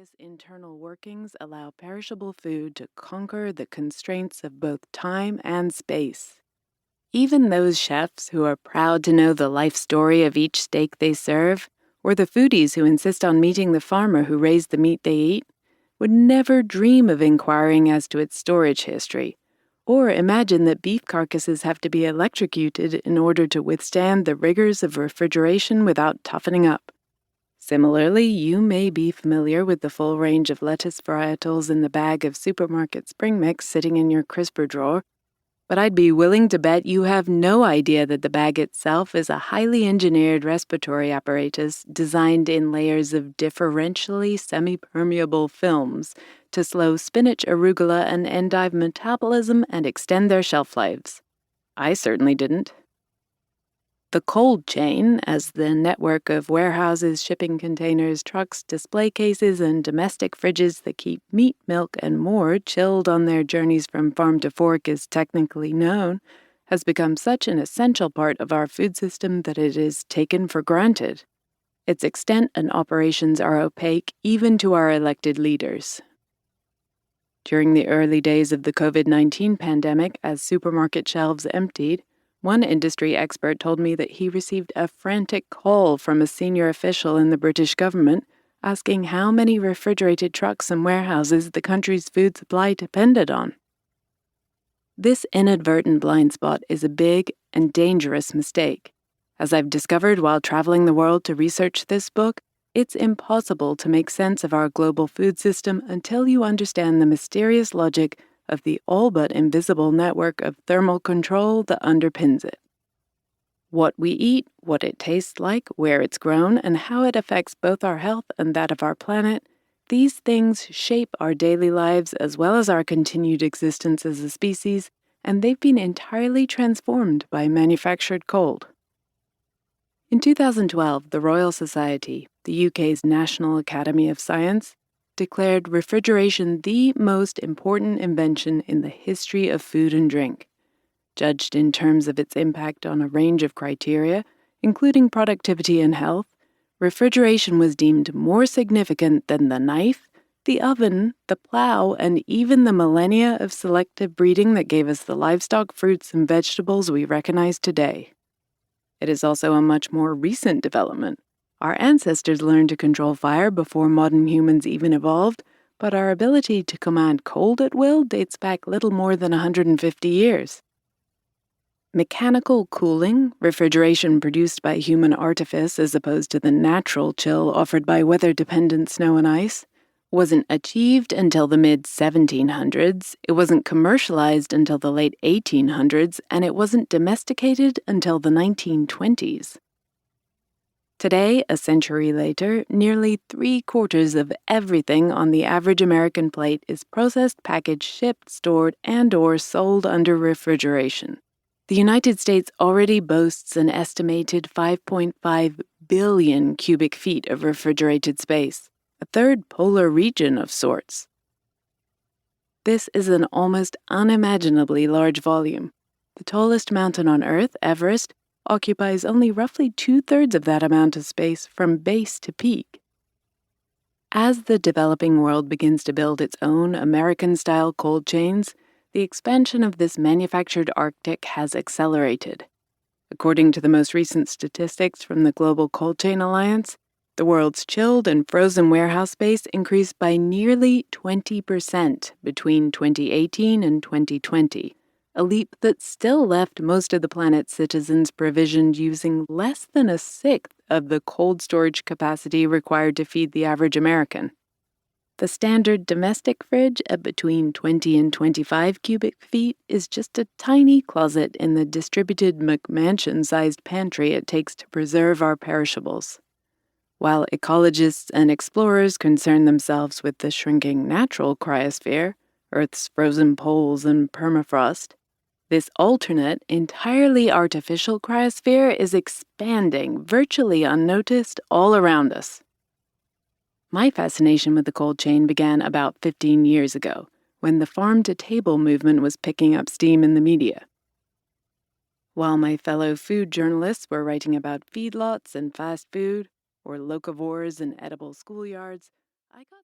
ingenious internal workings allow perishable food to conquer the constraints of both time and space. Even those chefs who are proud to know the life story of each steak they serve, or the foodies who insist on meeting the farmer who raised the meat they eat, would never dream of inquiring as to its storage history, or imagine that beef carcasses have to be electrocuted in order to withstand the rigors of refrigeration without toughening up. Similarly, you may be familiar with the full range of lettuce varietals in the bag of supermarket spring mix sitting in your crisper drawer, but I'd be willing to bet you have no idea that the bag itself is a highly engineered respiratory apparatus designed in layers of differentially semi-permeable films to slow spinach, arugula, and endive metabolism and extend their shelf lives. I certainly didn't. The cold chain, as the network of warehouses, shipping containers, trucks, display cases, and domestic fridges that keep meat, milk, and more chilled on their journeys from farm to fork is technically known, has become such an essential part of our food system that it is taken for granted. Its extent and operations are opaque even to our elected leaders. During the early days of the COVID-19 pandemic, as supermarket shelves emptied, one industry expert told me that he received a frantic call from a senior official in the British government asking how many refrigerated trucks and warehouses the country's food supply depended on. This inadvertent blind spot is a big and dangerous mistake. As I've discovered while traveling the world to research this book, it's impossible to make sense of our global food system until you understand the mysterious logic of the all but invisible network of thermal control that underpins it. What we eat, what it tastes like, where it's grown, and how it affects both our health and that of our planet, these things shape our daily lives as well as our continued existence as a species, and they've been entirely transformed by manufactured cold. In 2012, the Royal Society, the UK's National Academy of Science, declared refrigeration the most important invention in the history of food and drink. Judged in terms of its impact on a range of criteria, including productivity and health, refrigeration was deemed more significant than the knife, the oven, the plow, and even the millennia of selective breeding that gave us the livestock, fruits, and vegetables we recognize today. It is also a much more recent development. Our ancestors learned to control fire before modern humans even evolved, but our ability to command cold at will dates back little more than 150 years. Mechanical cooling, refrigeration produced by human artifice as opposed to the natural chill offered by weather-dependent snow and ice, wasn't achieved until the mid-1700s, it wasn't commercialized until the late 1800s, and it wasn't domesticated until the 1920s. Today, a century later, nearly 3/4 of everything on the average American plate is processed, packaged, shipped, stored, and/or sold under refrigeration. The United States already boasts an estimated 5.5 billion cubic feet of refrigerated space, a third polar region of sorts. This is an almost unimaginably large volume. The tallest mountain on Earth, Everest, occupies only roughly 2/3 of that amount of space from base to peak. As the developing world begins to build its own American-style cold chains, the expansion of this manufactured Arctic has accelerated. According to the most recent statistics from the Global Cold Chain Alliance, the world's chilled and frozen warehouse space increased by nearly 20% between 2018 and 2020, a leap that still left most of the planet's citizens provisioned using less than a sixth of the cold storage capacity required to feed the average American. The standard domestic fridge at between 20 and 25 cubic feet is just a tiny closet in the distributed McMansion-sized pantry it takes to preserve our perishables. While ecologists and explorers concern themselves with the shrinking natural cryosphere, Earth's frozen poles and permafrost, this alternate, entirely artificial cryosphere is expanding, virtually unnoticed, all around us. My fascination with the cold chain began about 15 years ago, when the farm-to-table movement was picking up steam in the media. While my fellow food journalists were writing about feedlots and fast food, or locavores and edible schoolyards, I got